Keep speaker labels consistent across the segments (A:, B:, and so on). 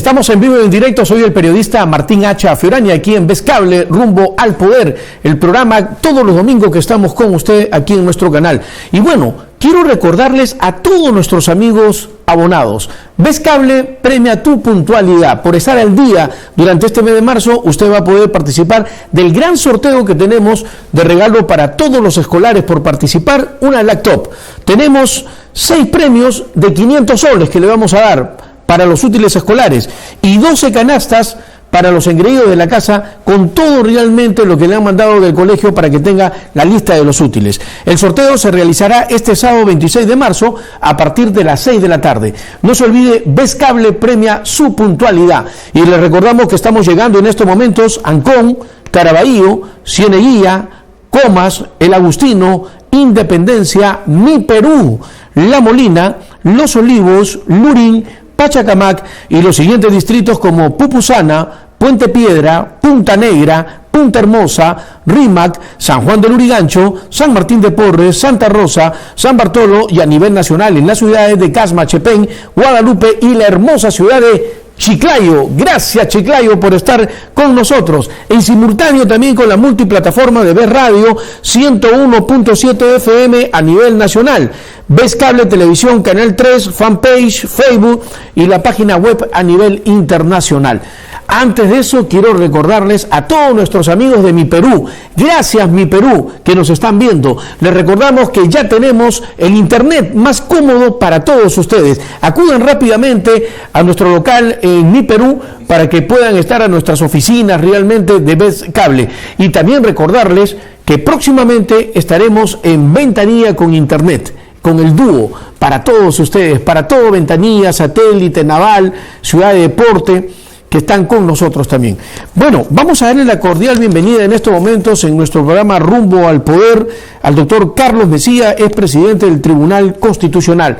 A: Estamos en vivo y en directo, soy el periodista Martín H. Fiorani, aquí en Vez Cable, Rumbo al Poder, el programa todos los domingos que estamos con usted aquí en nuestro canal. Y bueno, quiero recordarles a todos nuestros amigos abonados, Vez Cable premia tu puntualidad. Por estar al día durante este mes de marzo, usted va a poder participar del gran sorteo que tenemos de regalo para todos los escolares por participar, una laptop. Tenemos 6 premios de 500 soles que le vamos a dar para los útiles escolares y 12 canastas para los engreídos de la casa, con todo realmente lo que le han mandado del colegio para que tenga la lista de los útiles. El sorteo se realizará este sábado 26 de marzo a partir de las 6 de la tarde. No se olvide, Vez Cable premia su puntualidad. Y les recordamos que estamos llegando en estos momentos a Ancón, Caraballo, Cieneguilla, Comas, El Agustino, Independencia, Mi Perú, La Molina, Los Olivos, Lurín, Pachacamac y los siguientes distritos como Pupusana, Puente Piedra, Punta Negra, Punta Hermosa, Rímac, San Juan del Lurigancho, San Martín de Porres, Santa Rosa, San Bartolo y a nivel nacional en las ciudades de Casma, Chepén, Guadalupe y la hermosa ciudad de Chiclayo. Gracias, Chiclayo, por estar con nosotros. En simultáneo también con la multiplataforma de Vez Radio 101.7 FM a nivel nacional. Vez Cable Televisión, Canal 3, fanpage, Facebook y la página web a nivel internacional. Antes de eso, quiero recordarles a todos nuestros amigos de Mi Perú, gracias Mi Perú, que nos están viendo. Les recordamos que ya tenemos el internet más cómodo para todos ustedes. Acudan rápidamente a nuestro local en Mi Perú para que puedan estar a nuestras oficinas realmente de Vez Cable. Y también recordarles que próximamente estaremos en Ventanilla con internet, con el dúo, para todos ustedes, para todo Ventanilla, Satélite, Naval, Ciudad de Deporte, que están con nosotros también. Bueno, vamos a darle la cordial bienvenida en estos momentos en nuestro programa Rumbo al Poder al doctor Carlos Mesías, es presidente del Tribunal Constitucional.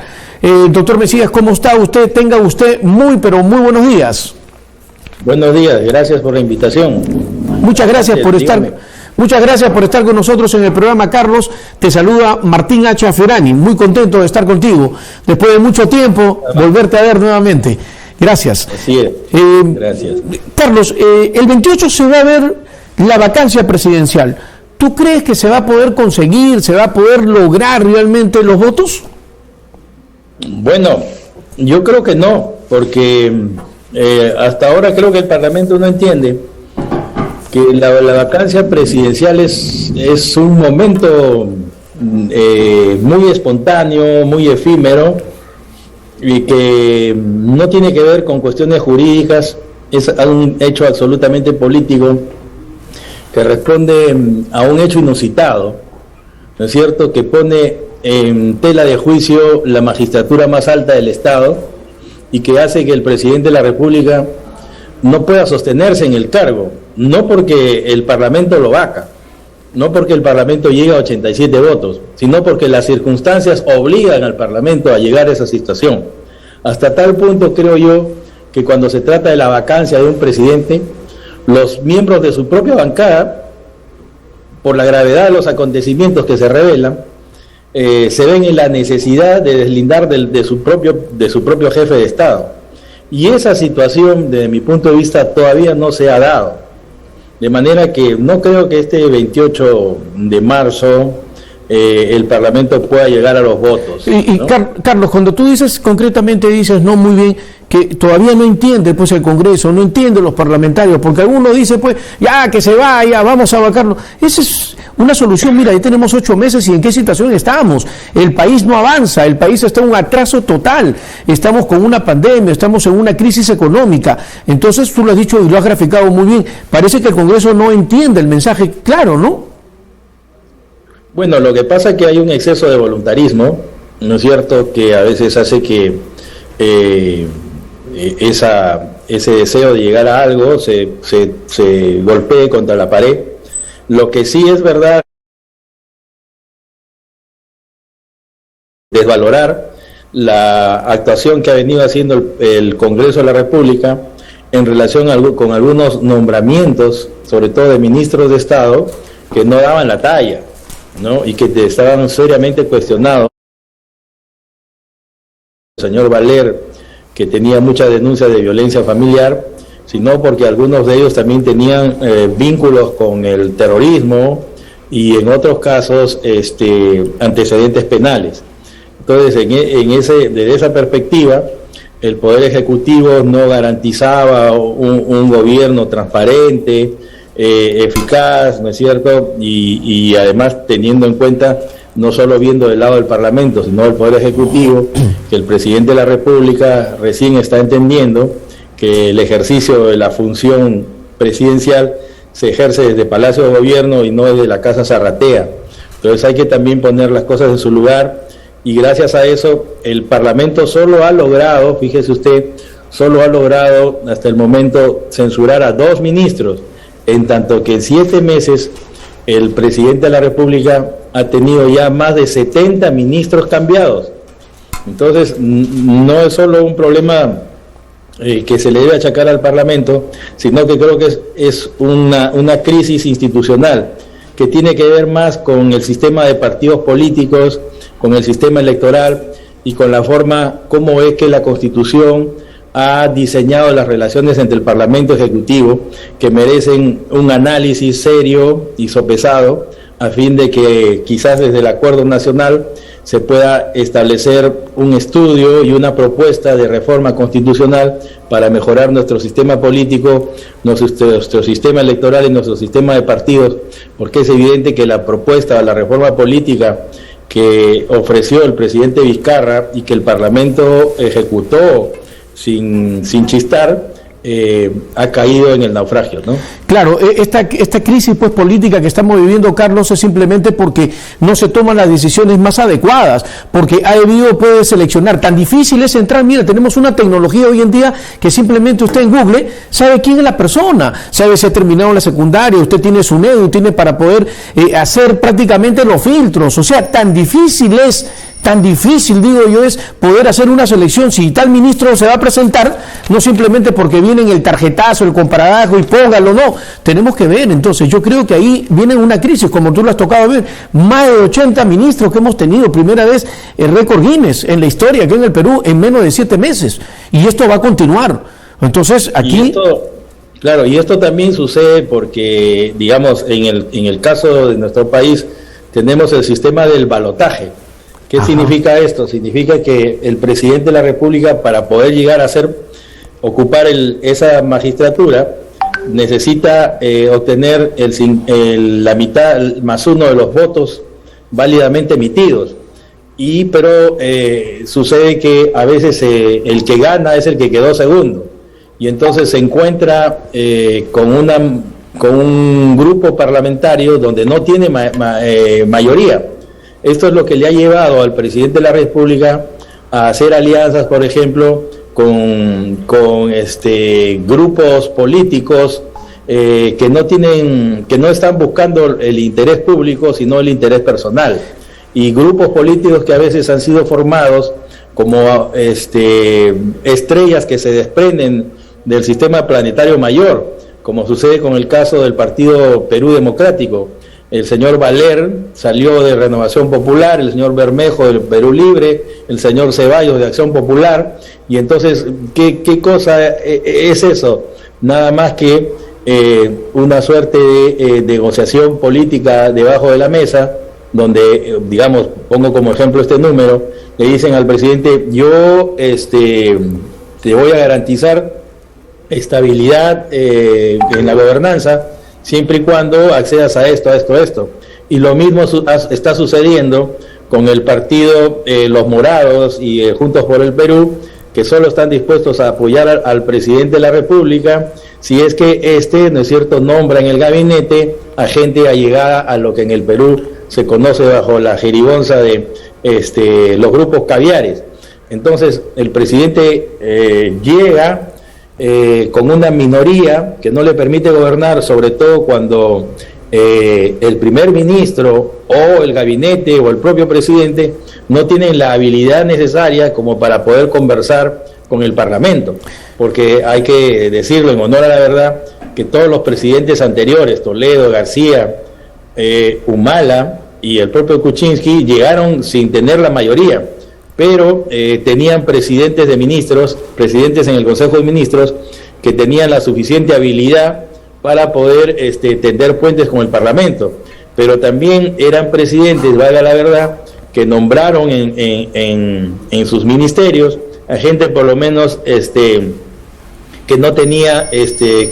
A: Doctor Mesías, ¿cómo está usted? Tenga usted muy, pero muy buenos días.
B: Buenos días, gracias por la invitación.
A: Muchas gracias por estar. Muchas gracias por estar con nosotros en el programa, Carlos. Te saluda Martín H. Fiorani, muy contento de estar contigo. Después de mucho tiempo, volverte a ver nuevamente. Gracias.
B: Así es. Gracias.
A: Carlos, el 28 se va a ver la vacancia presidencial. ¿Tú crees que se va a poder conseguir, se va a poder lograr realmente los votos?
B: Bueno, yo creo que no, porque hasta ahora creo que el Parlamento no entiende que la vacancia presidencial es un momento muy espontáneo, muy efímero, y que no tiene que ver con cuestiones jurídicas, es un hecho absolutamente político que responde a un hecho inusitado, ¿no es cierto?, que pone en tela de juicio la magistratura más alta del Estado y que hace que el presidente de la República no pueda sostenerse en el cargo, no porque el Parlamento lo vaca, no porque el Parlamento llega a 87 votos, sino porque las circunstancias obligan al Parlamento a llegar a esa situación. Hasta tal punto creo yo que cuando se trata de la vacancia de un presidente, los miembros de su propia bancada, por la gravedad de los acontecimientos que se revelan, se ven en la necesidad de deslindar de su propio jefe de Estado. Y esa situación, desde mi punto de vista, todavía no se ha dado. De manera que no creo que este 28 de marzo el Parlamento pueda llegar a los votos. ¿No?
A: Carlos, cuando tú dices concretamente, dices, no, muy bien, que todavía no entiende pues el Congreso, no entiende los parlamentarios, porque alguno dice, pues, ya que se vaya, vamos a vacarlo. Esa es una solución. Mira, ya tenemos 8 meses y ¿en qué situación estamos? El país no avanza, el país está en un atraso total, estamos con una pandemia, estamos en una crisis económica. Entonces, tú lo has dicho y lo has graficado muy bien, parece que el Congreso no entiende el mensaje claro, ¿no?
B: Bueno, lo que pasa es que hay un exceso de voluntarismo, ¿no es cierto?, que a veces hace que ese deseo de llegar a algo se golpee contra la pared. Lo que sí es verdad, desvalorar la actuación que ha venido haciendo el Congreso de la República en relación con algunos nombramientos, sobre todo de ministros de Estado, que no daban la talla, ¿no?, y que estaban seriamente cuestionados. El señor Valer que tenía muchas denuncias de violencia familiar, sino porque algunos de ellos también tenían vínculos con el terrorismo y en otros casos antecedentes penales. Entonces, desde esa perspectiva, el Poder Ejecutivo no garantizaba un gobierno transparente, eficaz, ¿no es cierto? Y además teniendo en cuenta, no solo viendo del lado del Parlamento, sino del Poder Ejecutivo, que el presidente de la República recién está entendiendo que el ejercicio de la función presidencial se ejerce desde Palacio de Gobierno y no desde la Casa Zarratea. Entonces hay que también poner las cosas en su lugar, y gracias a eso el Parlamento solo ha logrado, fíjese usted, solo ha logrado hasta el momento censurar a 2 ministros, en tanto que en 7 meses el presidente de la República ha tenido ya más de 70 ministros cambiados. Entonces no es solo un problema que se le debe achacar al Parlamento, sino que creo que es una crisis institucional que tiene que ver más con el sistema de partidos políticos, con el sistema electoral y con la forma como es que la Constitución ha diseñado las relaciones entre el Parlamento Ejecutivo, que merecen un análisis serio y sopesado, a fin de que quizás desde el Acuerdo Nacional se pueda establecer un estudio y una propuesta de reforma constitucional para mejorar nuestro sistema político, nuestro sistema electoral y nuestro sistema de partidos, porque es evidente que la propuesta de la reforma política que ofreció el presidente Vizcarra y que el Parlamento ejecutó sin chistar, ha caído en el naufragio, ¿no?
A: Claro, esta crisis pues política que estamos viviendo, Carlos, es simplemente porque no se toman las decisiones más adecuadas, porque ha debido puede seleccionar. Tan difícil es entrar, mira, tenemos una tecnología hoy en día que simplemente usted en Google sabe quién es la persona, sabe si ha terminado la secundaria, usted tiene su NEDU, tiene para poder hacer prácticamente los filtros. O sea, tan difícil, digo yo, es poder hacer una selección. Si tal ministro se va a presentar, no simplemente porque viene en el tarjetazo, el comparadajo y póngalo, no. Tenemos que ver, entonces, yo creo que ahí viene una crisis, como tú lo has tocado ver, más de 80 ministros que hemos tenido, primera vez el récord Guinness en la historia aquí en el Perú, en menos de 7 meses, y esto va a continuar. Entonces, aquí...
B: Y esto también sucede porque, digamos, en el caso de nuestro país, tenemos el sistema del balotaje. ¿Qué significa esto? Significa que el presidente de la República, para poder llegar a ocupar esa magistratura, necesita obtener la mitad más 1 de los votos válidamente emitidos. Pero sucede que a veces el que gana es el que quedó segundo, y entonces se encuentra con un grupo parlamentario donde no tiene mayoría. Esto es lo que le ha llevado al presidente de la República a hacer alianzas, por ejemplo, con grupos políticos que no están buscando el interés público, sino el interés personal. Y grupos políticos que a veces han sido formados como estrellas que se desprenden del sistema planetario mayor, como sucede con el caso del Partido Perú Democrático. El señor Valer salió de Renovación Popular, el señor Bermejo del Perú Libre, el señor Ceballos de Acción Popular, y entonces, ¿qué cosa es eso? Nada más que una suerte de negociación política debajo de la mesa, donde, digamos, pongo como ejemplo este número, le dicen al presidente, yo te voy a garantizar estabilidad en la gobernanza, siempre y cuando accedas a esto. Y lo mismo está sucediendo con el partido Los Morados y Juntos por el Perú, que solo están dispuestos a apoyar al presidente de la República si es que ¿no es cierto?, nombra en el gabinete a gente allegada a lo que en el Perú se conoce bajo la jerigonza de los grupos caviares. Entonces, el presidente llega con una minoría que no le permite gobernar, sobre todo cuando el primer ministro o el gabinete o el propio presidente no tienen la habilidad necesaria como para poder conversar con el Parlamento, porque hay que decirlo en honor a la verdad, que todos los presidentes anteriores, Toledo, García, Humala y el propio Kuczynski, llegaron sin tener la mayoría. pero tenían presidentes de ministros, presidentes en el Consejo de Ministros, que tenían la suficiente habilidad para poder tender puentes con el Parlamento, pero también eran presidentes, valga la verdad, que nombraron en sus ministerios a gente por lo menos que no tenía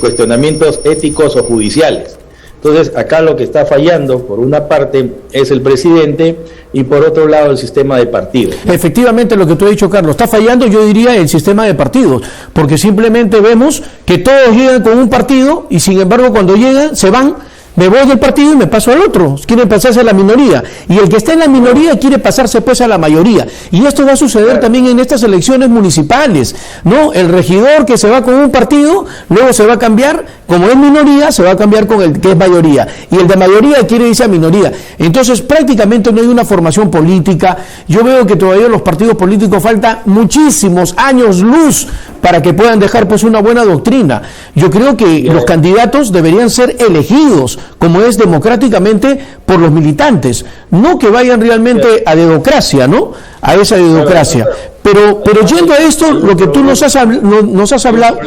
B: cuestionamientos éticos o judiciales. Entonces, acá lo que está fallando, por una parte, es el presidente y por otro lado el sistema de partidos.
A: Efectivamente, lo que tú has dicho, Carlos, está fallando, yo diría, el sistema de partidos, porque simplemente vemos que todos llegan con un partido y sin embargo cuando llegan se van. Me voy del partido y me paso al otro, quieren pasarse a la minoría, y el que está en la minoría quiere pasarse pues a la mayoría, y esto va a suceder también en estas elecciones municipales, ¿no? El regidor que se va con un partido, luego se va a cambiar, como es minoría, se va a cambiar con el que es mayoría, y el de mayoría quiere irse a minoría, entonces prácticamente no hay una formación política. Yo veo que todavía los partidos políticos falta muchísimos años luz para que puedan dejar pues una buena doctrina. Yo creo que los candidatos deberían ser elegidos, como es democráticamente, por los militantes, no que vayan realmente a dedocracia, ¿no? A esa dedocracia. Pero yendo a esto, lo que tú nos has hablado...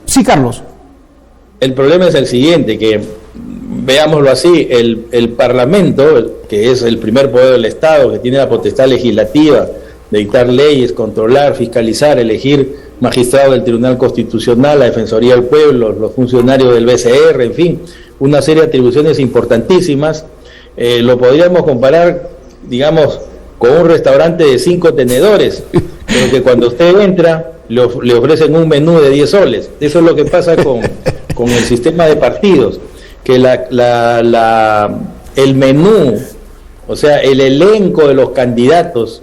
A: Sí, Carlos.
B: El problema es el siguiente, que veámoslo así, el Parlamento, que es el primer poder del Estado, que tiene la potestad legislativa de dictar leyes, controlar, fiscalizar, elegir magistrados del Tribunal Constitucional, la Defensoría del Pueblo, los funcionarios del BCR, en fin, una serie de atribuciones importantísimas. Lo podríamos comparar, digamos, con un restaurante de 5 tenedores, pero que cuando usted entra le ofrecen un menú de 10 soles. Eso es lo que pasa con el sistema de partidos, que el menú, o sea, el elenco de los candidatos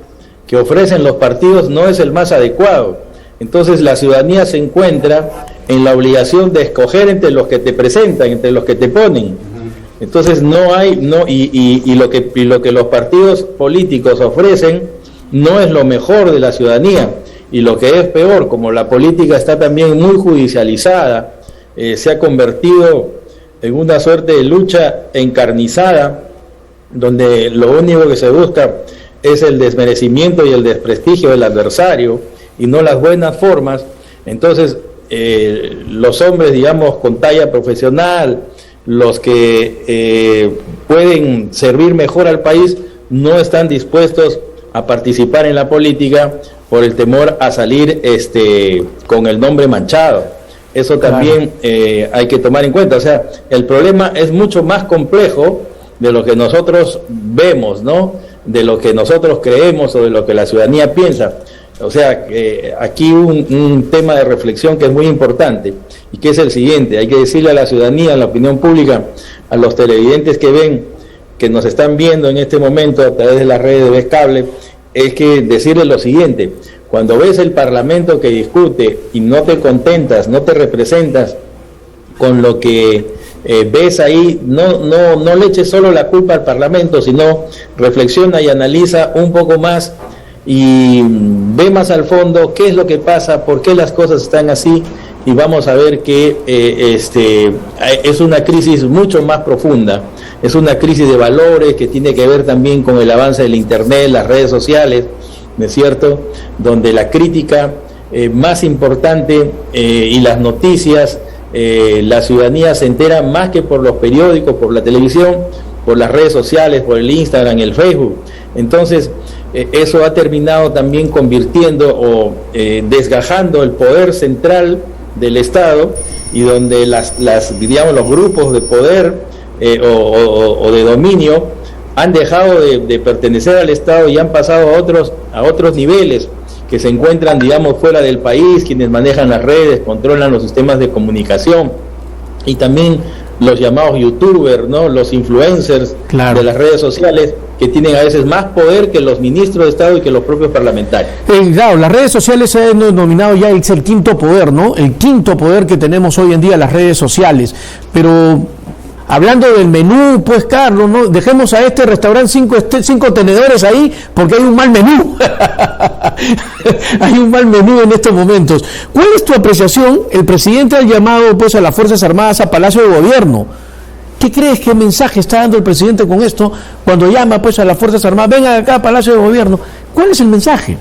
B: que ofrecen los partidos no es el más adecuado. Entonces la ciudadanía se encuentra en la obligación de escoger entre los que te presentan, entre los que te ponen. Entonces lo que los partidos políticos ofrecen no es lo mejor de la ciudadanía, y lo que es peor, como la política está también muy judicializada, se ha convertido en una suerte de lucha encarnizada, donde lo único que se busca es el desmerecimiento y el desprestigio del adversario y no las buenas formas. Entonces los hombres, digamos, con talla profesional, los que pueden servir mejor al país, no están dispuestos a participar en la política por el temor a salir con el nombre manchado. Eso también hay que tomar en cuenta. O sea, el problema es mucho más complejo de lo que nosotros vemos, ¿no? De lo que nosotros creemos o de lo que la ciudadanía piensa. O sea, aquí un tema de reflexión que es muy importante, y que es el siguiente: hay que decirle a la ciudadanía, a la opinión pública, a los televidentes que nos están viendo en este momento a través de las redes de Ves Cable, es que decirles lo siguiente: cuando ves el Parlamento que discute y no te contentas, no te representas con lo que ves ahí, no le eches solo la culpa al Parlamento, sino reflexiona y analiza un poco más y ve más al fondo qué es lo que pasa, por qué las cosas están así, y vamos a ver que es una crisis mucho más profunda, es una crisis de valores que tiene que ver también con el avance del Internet, las redes sociales, ¿no es cierto?, donde la crítica más importante y las noticias, la ciudadanía se entera más que por los periódicos, por la televisión, por las redes sociales, por el Instagram, el Facebook. Entonces, eso ha terminado también convirtiendo o desgajando el poder central del Estado, y donde digamos, los grupos de poder o de dominio han dejado de pertenecer al Estado y han pasado a otros niveles que se encuentran, digamos, fuera del país, quienes manejan las redes, controlan los sistemas de comunicación, y también los llamados youtubers, ¿no?, los influencers de las redes sociales, que tienen a veces más poder que los ministros de Estado y que los propios parlamentarios.
A: Claro, las redes sociales se han denominado ya el quinto poder, ¿no? El quinto poder que tenemos hoy en día, las redes sociales. Pero hablando del menú, pues, Carlos, ¿no?, dejemos a este restaurante cinco tenedores ahí, porque hay un mal menú. Hay un mal menú en estos momentos. ¿Cuál es tu apreciación? El presidente ha llamado pues a las Fuerzas Armadas a Palacio de Gobierno. ¿Qué crees? ¿Qué mensaje está dando el presidente con esto cuando llama pues a las Fuerzas Armadas? Vengan acá a Palacio de Gobierno. ¿Cuál es el mensaje?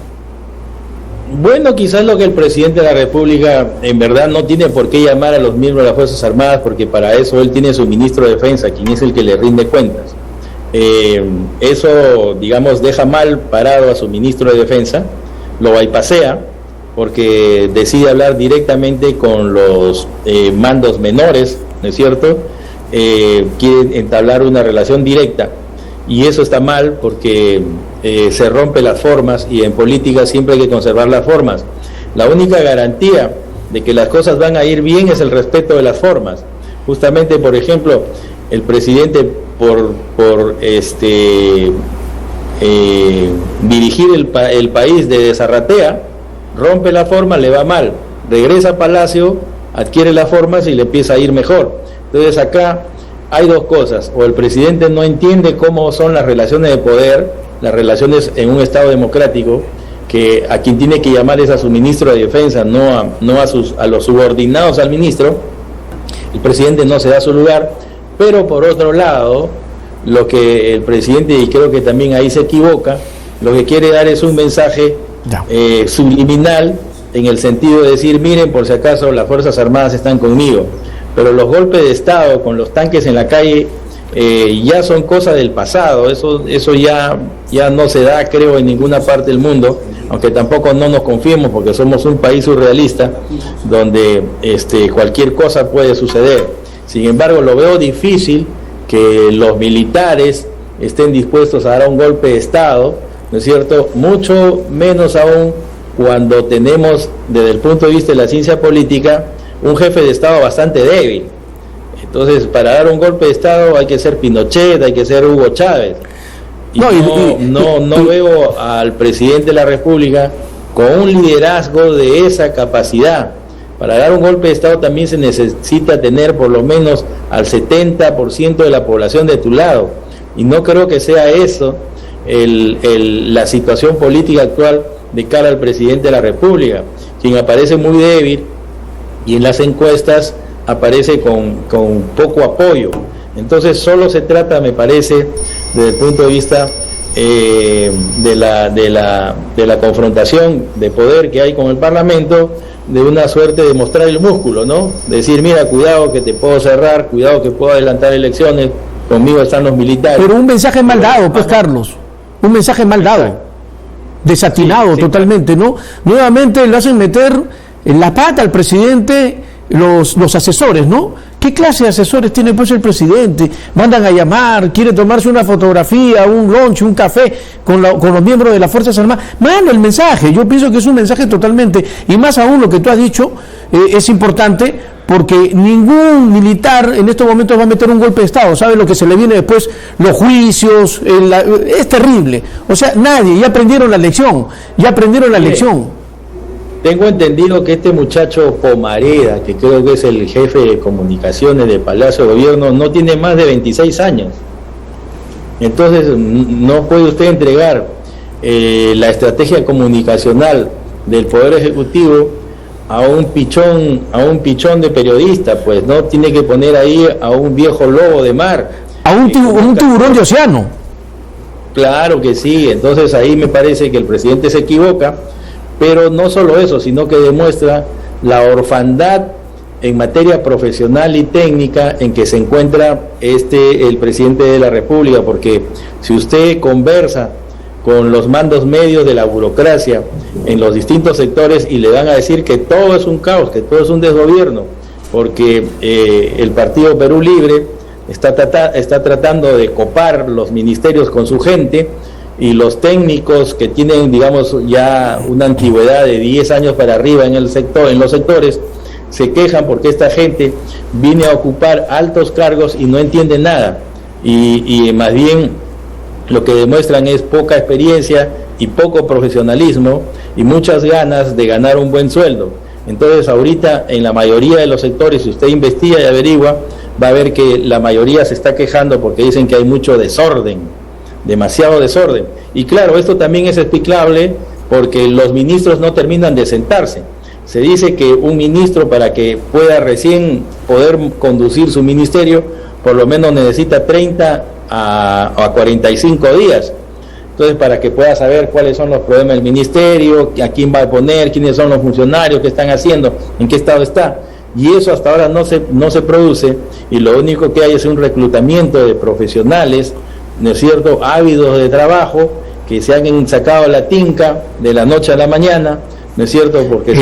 B: Bueno, quizás lo que el presidente de la República en verdad no tiene por qué llamar a los miembros de las Fuerzas Armadas, porque para eso él tiene su ministro de Defensa, quien es el que le rinde cuentas. Eso, digamos, deja mal parado a su ministro de Defensa, lo bypassea, porque decide hablar directamente con los mandos menores, ¿no es cierto? Quiere entablar una relación directa, y eso está mal porque se rompen las formas, y en política siempre hay que conservar las formas. La única garantía de que las cosas van a ir bien es el respeto de las formas. Justamente, por ejemplo, el presidente por dirigir el país de desarratea, rompe la forma, le va mal, regresa a Palacio, adquiere las formas y le empieza a ir mejor. Entonces acá hay dos cosas: o el presidente no entiende cómo son las relaciones de poder, las relaciones en un Estado democrático, que a quien tiene que llamar es a su ministro de Defensa, no a los subordinados al ministro. El presidente no se da su lugar, pero por otro lado, lo que el presidente, y creo que también ahí se equivoca, lo que quiere dar es un mensaje subliminal, en el sentido de decir, miren, por si acaso las Fuerzas Armadas están conmigo, pero los golpes de Estado con los tanques en la calle ya son cosas del pasado. Eso ya no se da, creo, en ninguna parte del mundo, aunque tampoco no nos confiemos, porque somos un país surrealista donde cualquier cosa puede suceder. Sin embargo, lo veo difícil que los militares estén dispuestos a dar un golpe de Estado, ¿no es cierto? Mucho menos aún cuando tenemos, desde el punto de vista de la ciencia política, un jefe de Estado bastante débil. Entonces, para dar un golpe de Estado hay que ser Pinochet, hay que ser Hugo Chávez. Y no veo al presidente de la República con un liderazgo de esa capacidad. Para dar un golpe de Estado también se necesita tener por lo menos al 70% de la población de tu lado. Y no creo que sea eso la situación política actual de cara al presidente de la República, quien aparece muy débil y en las encuestas aparece con poco apoyo. Entonces solo se trata, me parece, desde el punto de vista de la confrontación de poder que hay con el Parlamento, de una suerte de mostrar el músculo, ¿no? Decir, mira, cuidado que te puedo cerrar, cuidado que puedo adelantar elecciones, conmigo están los militares.
A: Pero un mensaje mal dado, pues, Carlos, un mensaje mal dado, desatinado, sí, totalmente, ¿no? Nuevamente le hacen meter en la pata al presidente los asesores, ¿no? ¿Qué clase de asesores tiene pues el presidente? Mandan a llamar, quiere tomarse una fotografía, un lunch, un café con los miembros de las Fuerzas Armadas. Manda el mensaje. Yo pienso que es un mensaje totalmente, y más aún lo que tú has dicho es importante, porque ningún militar en estos momentos va a meter un golpe de Estado. ¿Sabe lo que se le viene después? Los juicios, es terrible. O sea, nadie, ya aprendieron la lección,
B: Tengo entendido que este muchacho Pomareda, que creo que es el jefe de comunicaciones del Palacio de Gobierno, no tiene más de 26 años. Entonces no puede usted entregar la estrategia comunicacional del Poder Ejecutivo a un pichón de periodista, pues no, tiene que poner ahí a un viejo lobo de mar,
A: a un tiburón de océano.
B: Claro que sí. Entonces ahí me parece que el presidente se equivoca. Pero no solo eso, sino que demuestra la orfandad en materia profesional y técnica en que se encuentra el presidente de la República, porque si usted conversa con los mandos medios de la burocracia en los distintos sectores, y le van a decir que todo es un caos, que todo es un desgobierno, porque el Partido Perú Libre está tratando de copar los ministerios con su gente, y los técnicos que tienen, digamos, ya una antigüedad de 10 años para arriba en los sectores, se quejan porque esta gente viene a ocupar altos cargos y no entiende nada, y más bien lo que demuestran es poca experiencia y poco profesionalismo y muchas ganas de ganar un buen sueldo. Entonces ahorita en la mayoría de los sectores, si usted investiga y averigua, va a ver que la mayoría se está quejando porque dicen que hay mucho desorden, demasiado desorden. Y claro, esto también es explicable porque los ministros no terminan de sentarse. Se dice que un ministro, para que pueda recién poder conducir su ministerio, por lo menos necesita 30 a 45 días. entonces para que pueda saber cuáles son los problemas del ministerio, a quién va a poner, quiénes son los funcionarios, qué están haciendo, en qué estado está. Y eso hasta ahora no se produce, y lo único que hay es un reclutamiento de profesionales, ¿no es cierto?, ávidos de trabajo, que se han sacado la tinca de la noche a la mañana, ¿no es cierto?, porque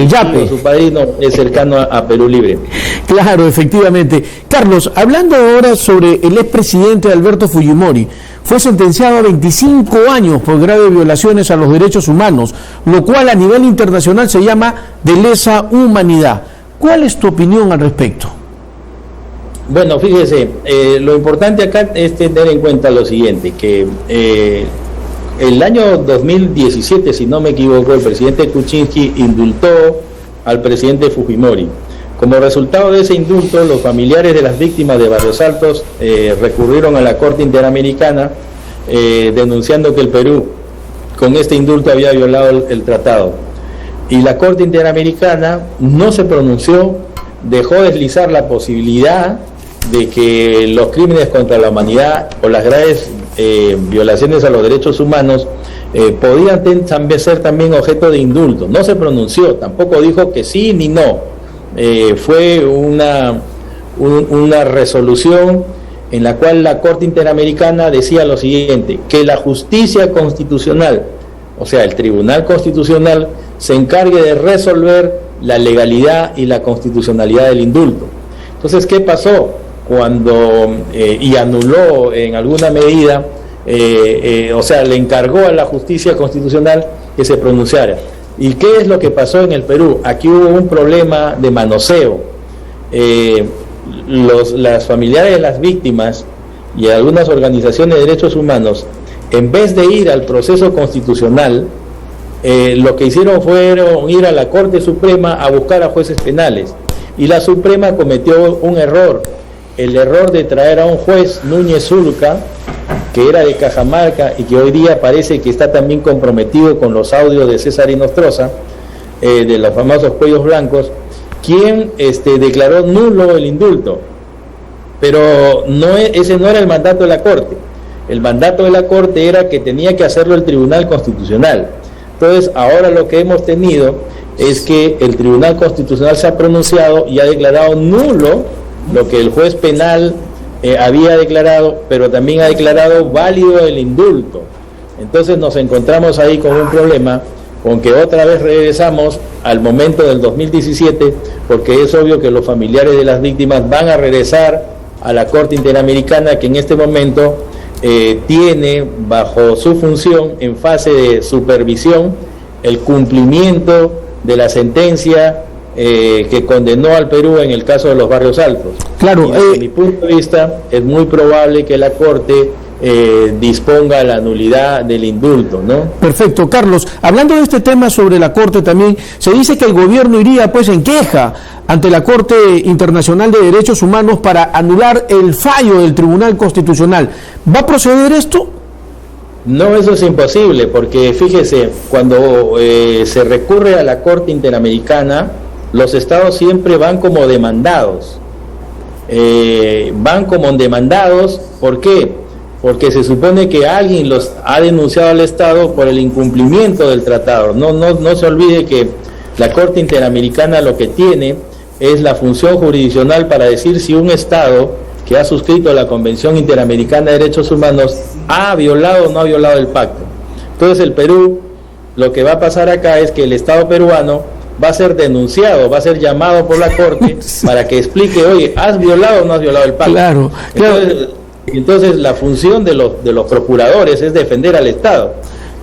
B: su padrino es cercano a Perú Libre.
A: Claro, efectivamente. Carlos, hablando ahora sobre el expresidente Alberto Fujimori, fue sentenciado a 25 años por graves violaciones a los derechos humanos, lo cual a nivel internacional se llama de lesa humanidad. ¿Cuál es tu opinión al respecto?
B: Bueno, fíjese, lo importante acá es tener en cuenta lo siguiente, que el año 2017, si no me equivoco, el presidente Kuczynski indultó al presidente Fujimori. Como resultado de ese indulto, los familiares de las víctimas de Barrios Altos recurrieron a la Corte Interamericana denunciando que el Perú con este indulto había violado el tratado. Y la Corte Interamericana no se pronunció, dejó deslizar la posibilidad de que los crímenes contra la humanidad o las graves violaciones a los derechos humanos podían ser también objeto de indulto. No se pronunció, tampoco dijo que sí ni no. Fue una resolución en la cual la Corte Interamericana decía lo siguiente, que la justicia constitucional, o sea, el Tribunal Constitucional, se encargue de resolver la legalidad y la constitucionalidad del indulto. Entonces, ¿qué pasó? Cuando y anuló en alguna medida, o sea, le encargó a la justicia constitucional que se pronunciara. ¿Y qué es lo que pasó en el Perú? Aquí hubo un problema de manoseo. Las familiares de las víctimas y algunas organizaciones de derechos humanos, en vez de ir al proceso constitucional, lo que hicieron fueron ir a la Corte Suprema a buscar a jueces penales. Y la Suprema cometió un error, el error de traer a un juez, Núñez Zulca, que era de Cajamarca y que hoy día parece que está también comprometido con los audios de César Inostroza, de los famosos cuellos blancos, quien declaró nulo el indulto. Pero ese no era el mandato de la Corte. El mandato de la Corte era que tenía que hacerlo el Tribunal Constitucional. Entonces, ahora lo que hemos tenido es que el Tribunal Constitucional se ha pronunciado y ha declarado nulo lo que el juez penal había declarado, pero también ha declarado válido el indulto. Entonces nos encontramos ahí con un problema, con que otra vez regresamos al momento del 2017, porque es obvio que los familiares de las víctimas van a regresar a la Corte Interamericana, que en este momento tiene bajo su función, en fase de supervisión, el cumplimiento de la sentencia que condenó al Perú en el caso de los Barrios Altos.
A: Claro,
B: y desde mi punto de vista es muy probable que la Corte disponga la nulidad del indulto, ¿no?
A: Perfecto, Carlos. Hablando de este tema sobre la Corte también, se dice que el gobierno iría pues en queja ante la Corte Internacional de Derechos Humanos para anular el fallo del Tribunal Constitucional. ¿Va a proceder esto?
B: No, eso es imposible, porque fíjese, cuando se recurre a la Corte Interamericana, los estados siempre van como demandados. ¿Por qué? Porque se supone que alguien los ha denunciado al Estado por el incumplimiento del tratado. No se olvide que la Corte Interamericana lo que tiene es la función jurisdiccional para decir si un Estado que ha suscrito la Convención Interamericana de Derechos Humanos ha violado o no ha violado el pacto. Entonces el Perú, lo que va a pasar acá es que el Estado peruano va a ser denunciado, va a ser llamado por la Corte para que explique, oye, ¿has violado o no has violado el pacto?
A: Claro.
B: Entonces la función de los procuradores es defender al Estado.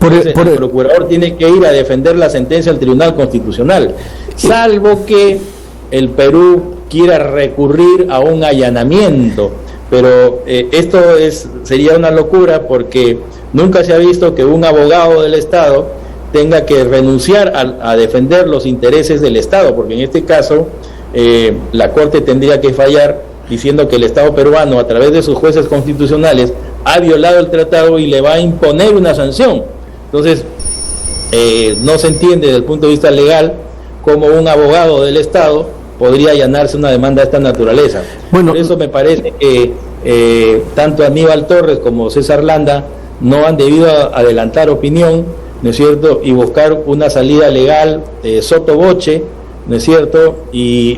B: El procurador tiene que ir a defender la sentencia del Tribunal Constitucional, salvo que el Perú quiera recurrir a un allanamiento, pero esto sería una locura, porque nunca se ha visto que un abogado del Estado tenga que renunciar a defender los intereses del Estado, porque en este caso la Corte tendría que fallar diciendo que el Estado peruano, a través de sus jueces constitucionales, ha violado el tratado y le va a imponer una sanción. Entonces, no se entiende desde el punto de vista legal cómo un abogado del Estado podría allanarse una demanda de esta naturaleza. Bueno, por eso me parece que tanto Aníbal Torres como César Landa no han debido adelantar opinión, ¿no es cierto?, y buscar una salida legal sotto voce, ¿no es cierto?, y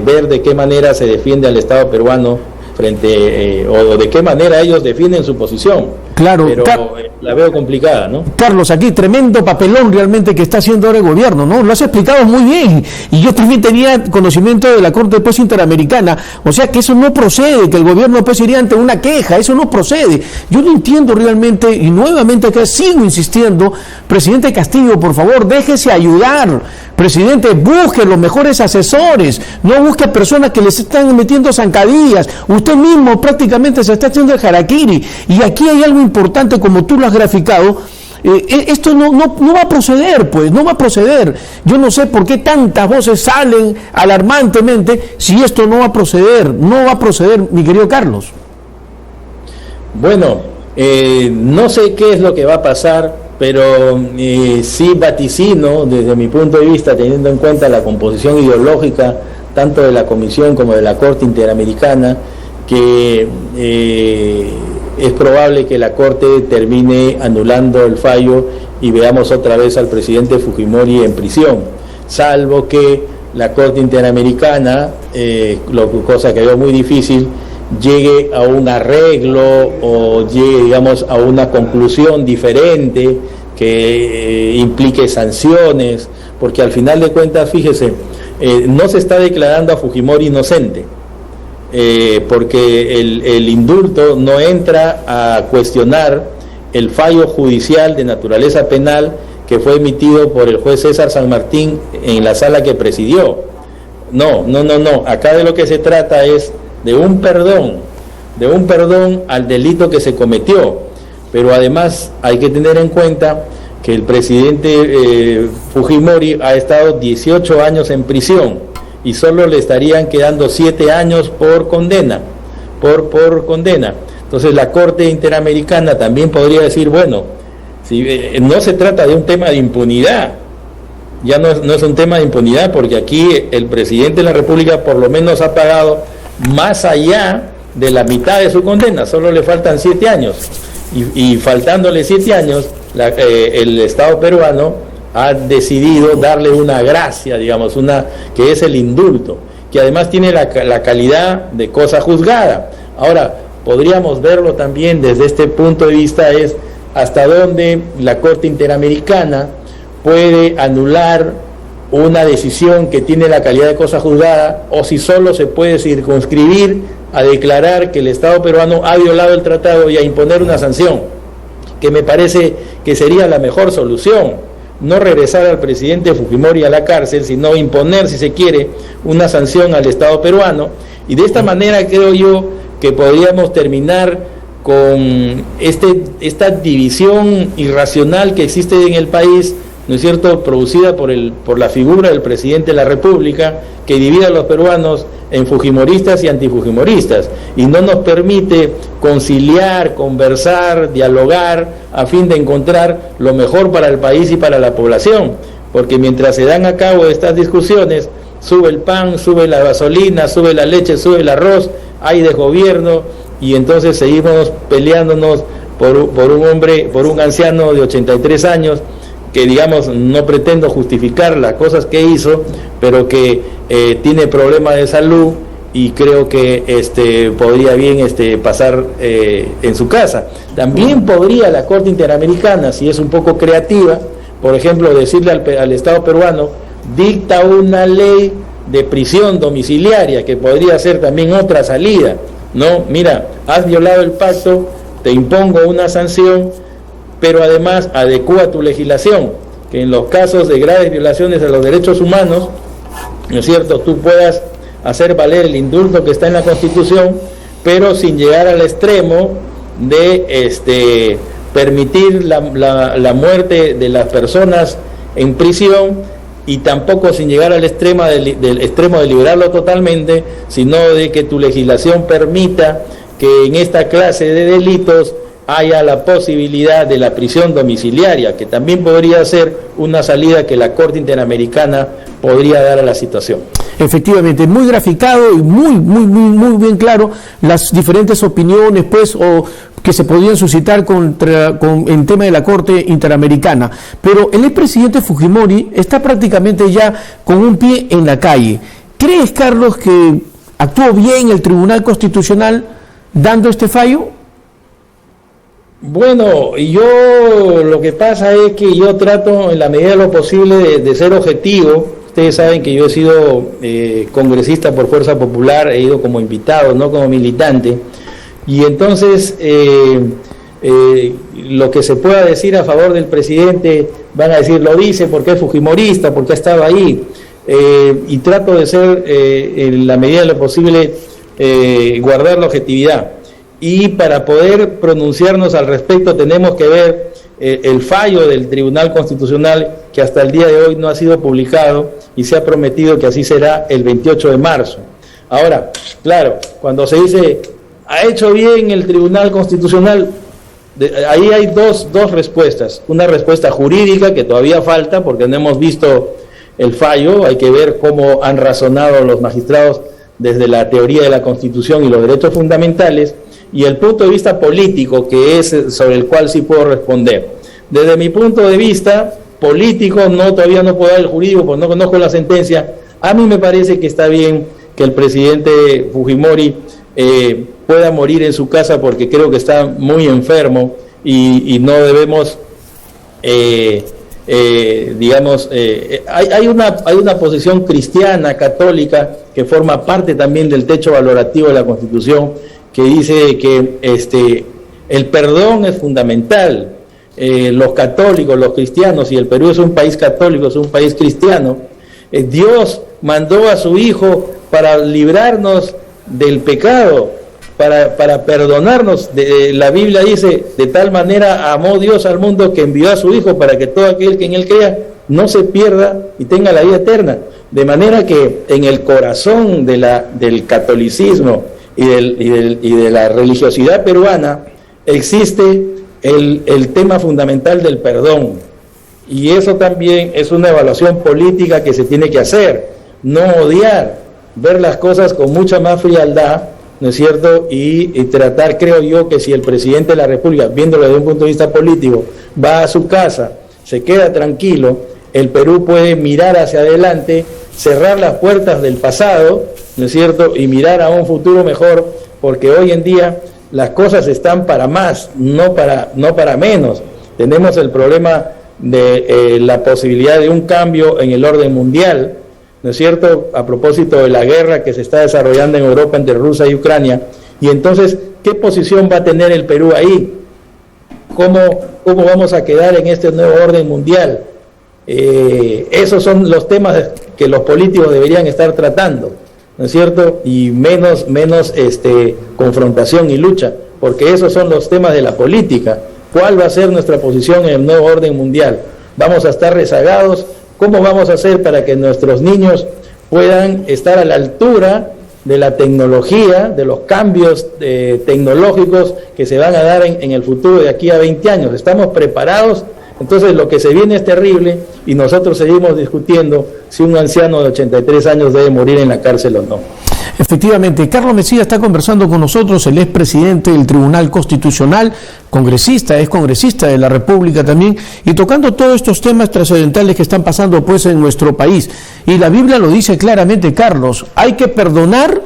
B: ver de qué manera se defiende al Estado peruano frente, o de qué manera ellos defienden su posición.
A: Claro,
B: pero la veo complicada, ¿no?
A: Carlos, aquí tremendo papelón realmente que está haciendo ahora el gobierno, ¿no? Lo has explicado muy bien, y yo también tenía conocimiento de la Corte de Paz Interamericana, o sea que eso no procede, que el gobierno pues iría ante una queja, eso no procede. Yo no entiendo realmente, y nuevamente acá sigo insistiendo, presidente Castillo, por favor, déjese ayudar, presidente, busque los mejores asesores, no busque a personas que les están metiendo zancadillas, usted mismo prácticamente se está haciendo el harakiri, y aquí hay algo importante como tú lo has graficado. Esto no va a proceder, pues, no va a proceder. Yo no sé por qué tantas voces salen alarmantemente si esto no va a proceder, mi querido Carlos.
B: Bueno, no sé qué es lo que va a pasar, pero sí vaticino, desde mi punto de vista, teniendo en cuenta la composición ideológica, tanto de la Comisión como de la Corte Interamericana, que es probable que la Corte termine anulando el fallo y veamos otra vez al presidente Fujimori en prisión, salvo que la Corte Interamericana, cosa que veo muy difícil, llegue a un arreglo o llegue, digamos, a una conclusión diferente que implique sanciones, porque al final de cuentas, fíjese, no se está declarando a Fujimori inocente, porque el indulto no entra a cuestionar el fallo judicial de naturaleza penal que fue emitido por el juez César San Martín en la sala que presidió. No, acá de lo que se trata es de un perdón al delito que se cometió, pero además hay que tener en cuenta que el presidente Fujimori ha estado 18 años en prisión y solo le estarían quedando 7 años por condena, por condena. Entonces la Corte Interamericana también podría decir, bueno, si no se trata de un tema de impunidad, ya no es un tema de impunidad, porque aquí el presidente de la República por lo menos ha pagado más allá de la mitad de su condena, solo le faltan 7 años, y faltándole 7 años, el Estado peruano ha decidido darle una gracia, digamos, que es el indulto, que además tiene la calidad de cosa juzgada. Ahora, podríamos verlo también desde este punto de vista, es hasta dónde la Corte Interamericana puede anular una decisión que tiene la calidad de cosa juzgada, o si solo se puede circunscribir a declarar que el Estado peruano ha violado el tratado y a imponer una sanción, que me parece que sería la mejor solución. No regresar al presidente Fujimori a la cárcel, sino imponer, si se quiere, una sanción al Estado peruano, y de esta manera creo yo que podríamos terminar con esta división irracional que existe en el país, ¿no es cierto?, producida por la figura del presidente de la República, que divide a los peruanos en fujimoristas y antifujimoristas, y no nos permite conciliar, conversar, dialogar, a fin de encontrar lo mejor para el país y para la población, porque mientras se dan a cabo estas discusiones, sube el pan, sube la gasolina, sube la leche, sube el arroz, hay desgobierno, y entonces seguimos peleándonos por un anciano de 83 años, que, digamos, no pretendo justificar las cosas que hizo, pero que tiene problemas de salud, y creo que podría bien pasar en su casa. También podría la Corte Interamericana, si es un poco creativa, por ejemplo, decirle al Estado peruano, dicta una ley de prisión domiciliaria, que podría ser también otra salida, ¿no? Mira, has violado el pacto, te impongo una sanción, pero además adecúa tu legislación, que en los casos de graves violaciones a los derechos humanos, ¿no es cierto?, tú puedas hacer valer el indulto que está en la Constitución, pero sin llegar al extremo de permitir la muerte de las personas en prisión, y tampoco sin llegar al extremo de liberarlo totalmente, sino de que tu legislación permita que en esta clase de delitos haya la posibilidad de la prisión domiciliaria, que también podría ser una salida que la Corte Interamericana podría dar a la situación.
A: Efectivamente, muy graficado y muy bien claro las diferentes opiniones, pues, o que se podían suscitar en tema de la Corte Interamericana. Pero el expresidente Fujimori está prácticamente ya con un pie en la calle. ¿Crees, Carlos, que actuó bien el Tribunal Constitucional dando este fallo?
B: Bueno, yo lo que pasa es que yo trato en la medida de lo posible de ser objetivo. Ustedes saben que yo he sido congresista por Fuerza Popular, he ido como invitado, no como militante, y entonces lo que se pueda decir a favor del presidente, van a decir, lo dice porque es fujimorista, porque ha estado ahí, y trato de ser, en la medida de lo posible, guardar la objetividad. Y para poder pronunciarnos al respecto tenemos que ver el fallo del Tribunal Constitucional, que hasta el día de hoy no ha sido publicado y se ha prometido que así será el 28 de marzo. Ahora, claro, cuando se dice, ¿ha hecho bien el Tribunal Constitucional? Ahí hay dos respuestas. Una respuesta jurídica, que todavía falta porque no hemos visto el fallo, hay que ver cómo han razonado los magistrados desde la teoría de la Constitución y los derechos fundamentales, y el punto de vista político, que es sobre el cual sí puedo responder. Desde mi punto de vista político, todavía no puedo dar el jurídico porque no conozco la sentencia. A mí me parece que está bien que el presidente Fujimori pueda morir en su casa, porque creo que está muy enfermo y no debemos, hay una posición cristiana, católica, que forma parte también del techo valorativo de la Constitución, que dice que el perdón es fundamental. Los católicos, los cristianos, y el Perú es un país católico, es un país cristiano, Dios mandó a su Hijo para librarnos del pecado, para perdonarnos. La Biblia dice, de tal manera amó Dios al mundo que envió a su Hijo para que todo aquel que en él crea no se pierda y tenga la vida eterna. De manera que en el corazón del catolicismo y de la religiosidad peruana existe el tema fundamental del perdón, y eso también es una evaluación política que se tiene que hacer, no odiar, ver las cosas con mucha más frialdad, ¿no es cierto? Y tratar, creo yo, que si el presidente de la República, viéndolo desde un punto de vista político, va a su casa, se queda tranquilo, el Perú puede mirar hacia adelante, cerrar las puertas del pasado, ¿no es cierto?, y mirar a un futuro mejor, porque hoy en día las cosas están para más, no para menos. Tenemos el problema de la posibilidad de un cambio en el orden mundial, ¿no es cierto?, a propósito de la guerra que se está desarrollando en Europa entre Rusia y Ucrania. Y entonces, ¿qué posición va a tener el Perú ahí? ¿Cómo vamos a quedar en este nuevo orden mundial? Esos son los temas que los políticos deberían estar tratando, ¿no es cierto? Y menos confrontación y lucha, porque esos son los temas de la política. ¿Cuál va a ser nuestra posición en el nuevo orden mundial? ¿Vamos a estar rezagados? ¿Cómo vamos a hacer para que nuestros niños puedan estar a la altura de la tecnología, de los cambios tecnológicos que se van a dar en el futuro de aquí a 20 años? ¿Estamos preparados? Entonces lo que se viene es terrible, y nosotros seguimos discutiendo si un anciano de 83 años debe morir en la cárcel o no.
A: Efectivamente, Carlos Mesía está conversando con nosotros, el expresidente del Tribunal Constitucional, es congresista de la República también, y tocando todos estos temas trascendentales que están pasando pues en nuestro país. Y la Biblia lo dice claramente, Carlos, hay que perdonar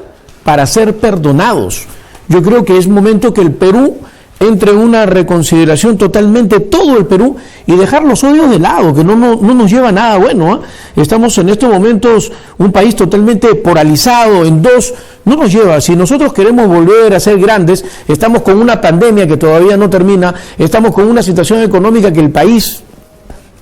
A: para ser perdonados. Yo creo que es momento que el Perú entre una reconsideración totalmente, todo el Perú, y dejar los odios de lado, que no nos lleva a nada bueno, ¿eh? Estamos en estos momentos un país totalmente polarizado en dos, no nos lleva. Si nosotros queremos volver a ser grandes, estamos con una pandemia que todavía no termina, estamos con una situación económica que el país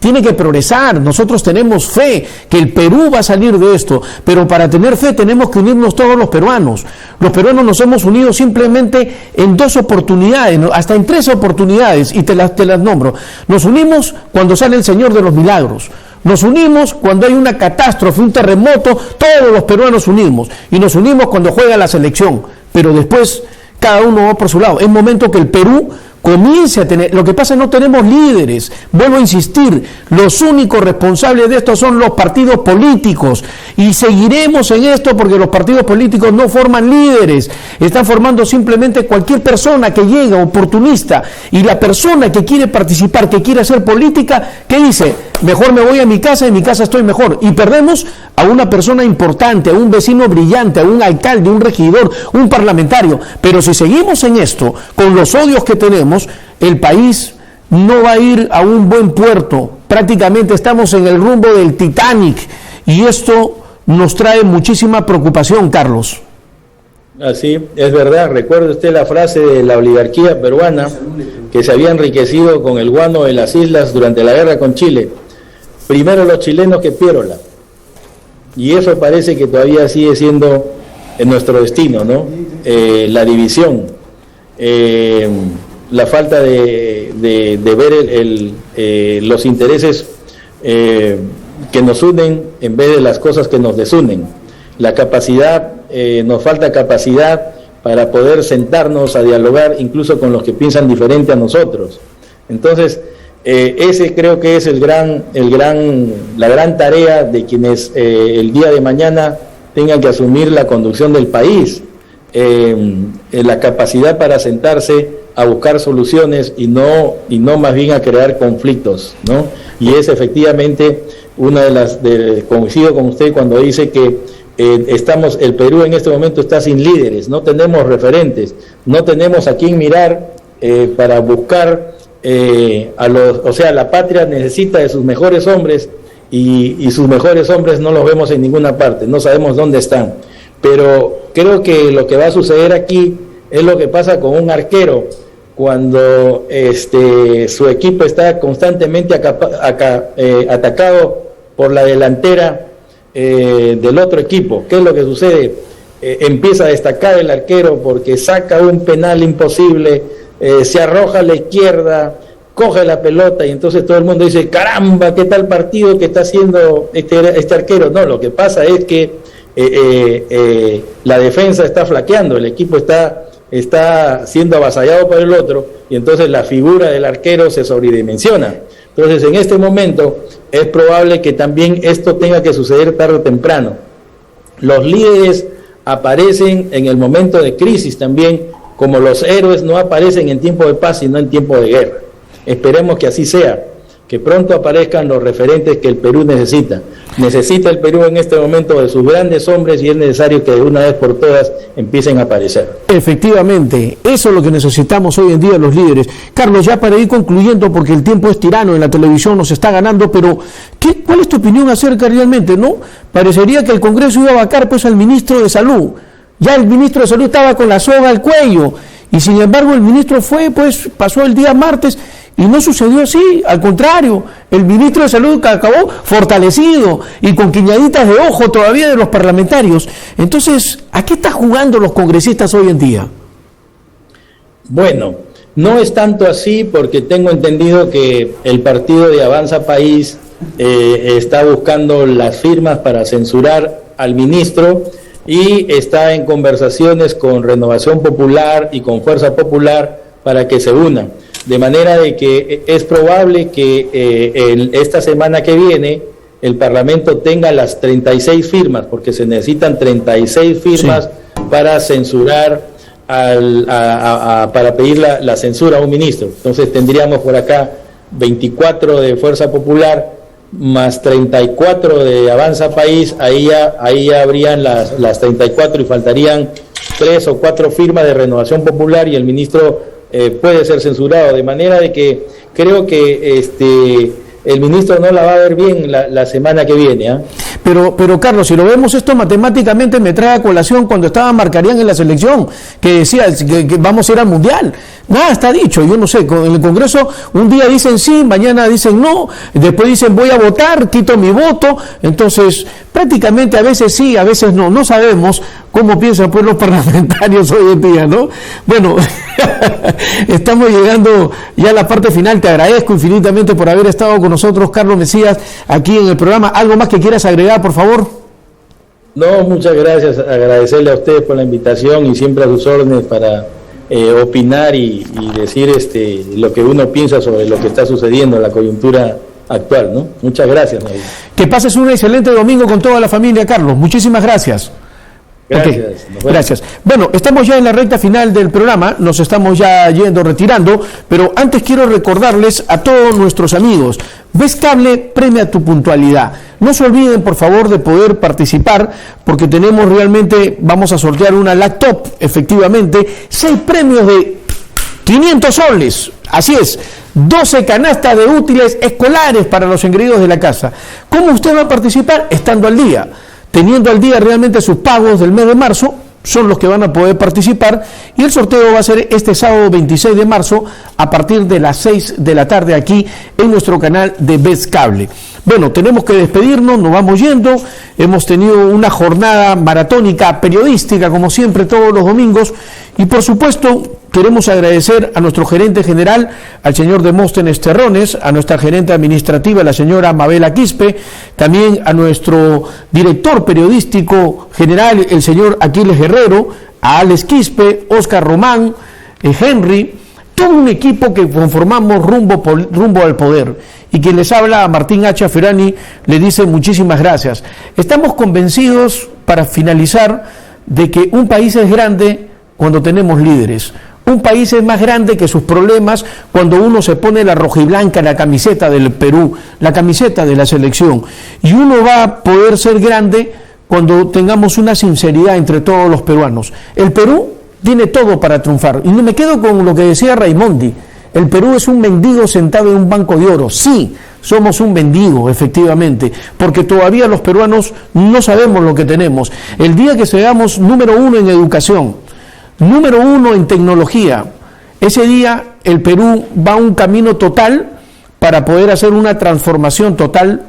A: tiene que progresar. Nosotros tenemos fe que el Perú va a salir de esto, pero para tener fe tenemos que unirnos todos los peruanos. Los peruanos nos hemos unido simplemente en 2 oportunidades, hasta en 3 oportunidades, y te las nombro. Nos unimos cuando sale el Señor de los Milagros. Nos unimos cuando hay una catástrofe, un terremoto, todos los peruanos unimos. Y nos unimos cuando juega la selección, pero después cada uno va por su lado. Es momento que el Perú comience a tener. Lo que pasa es que no tenemos líderes. Vuelvo a insistir, los únicos responsables de esto son los partidos políticos, y seguiremos en esto porque los partidos políticos no forman líderes, están formando simplemente cualquier persona que llega, oportunista, y la persona que quiere participar, que quiere hacer política, ¿qué dice? Mejor me voy a mi casa, en mi casa estoy mejor, y perdemos a una persona importante, a un vecino brillante, a un alcalde, un regidor, un parlamentario. Pero si seguimos en esto, con los odios que tenemos, el país no va a ir a un buen puerto. Prácticamente estamos en el rumbo del Titanic, y esto nos trae muchísima preocupación, Carlos.
B: Así, es verdad. Recuerde usted la frase de la oligarquía peruana, que se había enriquecido con el guano de las islas durante la guerra con Chile. Primero los chilenos que Piérola. Y eso parece que todavía sigue siendo nuestro destino, ¿no? La división, la falta de ver los intereses que nos unen en vez de las cosas que nos desunen. La capacidad, nos falta capacidad para poder sentarnos a dialogar incluso con los que piensan diferente a nosotros. Entonces, ese creo que es la gran tarea de quienes el día de mañana tengan que asumir la conducción del país, la capacidad para sentarse a buscar soluciones y no más bien a crear conflictos, ¿no? Y es efectivamente una de las, coincido con usted cuando dice que el Perú en este momento está sin líderes, no tenemos referentes, no tenemos a quién mirar para buscar la patria necesita de sus mejores hombres y sus mejores hombres no los vemos en ninguna parte, no sabemos dónde están. Pero creo que lo que va a suceder aquí es lo que pasa con un arquero cuando su equipo está constantemente atacado por la delantera del otro equipo. ¿Qué es lo que sucede? Empieza a destacar el arquero porque saca un penal imposible, se arroja a la izquierda, coge la pelota y entonces todo el mundo dice, caramba, ¿qué tal partido que está haciendo este arquero? No, lo que pasa es que la defensa está flaqueando, el equipo está siendo avasallado por el otro y entonces la figura del arquero se sobredimensiona. Entonces en este momento es probable que también esto tenga que suceder tarde o temprano. Los líderes aparecen en el momento de crisis también, como los héroes no aparecen en tiempo de paz sino en tiempo de guerra. Esperemos que así sea, que pronto aparezcan los referentes que el Perú necesita. Necesita el Perú en este momento de sus grandes hombres y es necesario que de una vez por todas empiecen a aparecer. Efectivamente, eso es lo que necesitamos hoy en día los líderes. Carlos, ya para ir concluyendo, porque el tiempo es tirano, en la televisión nos está ganando, pero ¿cuál es tu opinión acerca realmente, no? Parecería que el Congreso iba a vacar pues al ministro de Salud. Ya el ministro de Salud estaba con la soga al cuello y sin embargo el ministro pasó el día martes y no sucedió así, al contrario, el ministro de Salud acabó fortalecido y con quiñaditas de ojo todavía de los parlamentarios. Entonces, ¿a qué están jugando los congresistas hoy en día? Bueno, no es tanto así porque tengo entendido que el partido de Avanza País está buscando las firmas para censurar al ministro y está en conversaciones con Renovación Popular y con Fuerza Popular para que se unan. De manera de que es probable que esta semana que viene el Parlamento tenga las 36 firmas, porque se necesitan 36 firmas para censurar, para pedir la censura a un ministro. Entonces tendríamos por acá 24 de Fuerza Popular más 34 de Avanza País, ahí ya habrían las 34 y faltarían 3 o 4 firmas de Renovación Popular y el ministro puede ser censurado, de manera de que creo que el ministro no la va a ver bien la semana que viene, ¿eh? Pero Carlos, si lo vemos esto matemáticamente me trae a colación cuando estaba Marcarían en la selección, que decía que vamos a ir al Mundial. Nada está dicho, yo no sé, en el Congreso un día dicen sí, mañana dicen no, después dicen voy a votar, quito mi voto, entonces prácticamente a veces sí, a veces no sabemos cómo piensan pues los parlamentarios hoy en día, ¿no? Bueno, estamos llegando ya a la parte final, te agradezco infinitamente por haber estado con nosotros, Carlos Mesías, aquí en el programa. ¿Algo más que quieras agregar, por favor? No, muchas gracias, agradecerle a ustedes por la invitación y siempre a sus órdenes para opinar y decir lo que uno piensa sobre lo que está sucediendo en la coyuntura actual, ¿no? Muchas gracias, Nabil.
A: Que pases un excelente domingo con toda la familia, Carlos. Muchísimas gracias.
B: Gracias.
A: Okay. Gracias. Bueno, estamos ya en la recta final del programa, nos estamos ya retirando, pero antes quiero recordarles a todos nuestros amigos, Ves Cable premia tu puntualidad. No se olviden, por favor, de poder participar, porque tenemos realmente, vamos a sortear una laptop, efectivamente, 6 premios de 500 soles, así es, 12 canastas de útiles escolares para los engreídos de la casa. ¿Cómo usted va a participar? Estando al día. Teniendo al día realmente sus pagos del mes de marzo, son los que van a poder participar, y el sorteo va a ser este sábado 26 de marzo a partir de las 6 de la tarde aquí en nuestro canal de Ves Cable. Bueno, tenemos que despedirnos, nos vamos yendo, hemos tenido una jornada maratónica periodística como siempre todos los domingos, y por supuesto queremos agradecer a nuestro gerente general, al señor Demóstenes Terrones, a nuestra gerente administrativa, la señora Mabela Quispe, también a nuestro director periodístico general, el señor Aquiles Guerrero, a Alex Quispe, Oscar Román, Henry, todo un equipo que conformamos rumbo al poder. Y quien les habla, a Martín H. Fiorani, le dice muchísimas gracias. Estamos convencidos, para finalizar, de que un país es grande cuando tenemos líderes. Un país es más grande que sus problemas cuando uno se pone la rojiblanca, la camiseta del Perú, la camiseta de la selección. Y uno va a poder ser grande cuando tengamos una sinceridad entre todos los peruanos. El Perú tiene todo para triunfar. Y me quedo con lo que decía Raimondi. El Perú es un mendigo sentado en un banco de oro. Sí, somos un mendigo, efectivamente, porque todavía los peruanos no sabemos lo que tenemos. El día que seamos número 1 en educación, número 1 en tecnología, ese día el Perú va a un camino total para poder hacer una transformación total,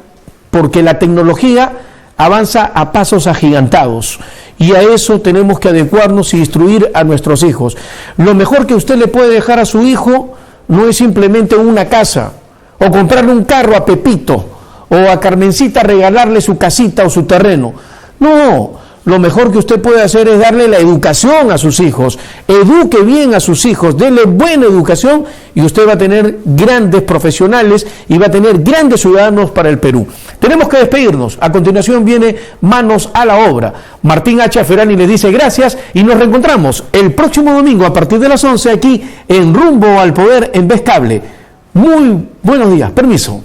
A: porque la tecnología avanza a pasos agigantados, y a eso tenemos que adecuarnos y instruir a nuestros hijos. Lo mejor que usted le puede dejar a su hijo no es simplemente una casa, o comprarle un carro a Pepito, o a Carmencita regalarle su casita o su terreno. No, lo mejor que usted puede hacer es darle la educación a sus hijos. Eduque bien a sus hijos, déle buena educación, y usted va a tener grandes profesionales y va a tener grandes ciudadanos para el Perú. Tenemos que despedirnos. A continuación viene Manos a la Obra. Martín H. Fiorani le dice gracias y nos reencontramos el próximo domingo a partir de las 11 aquí en Rumbo al Poder en Ves Cable. Muy buenos días. Permiso.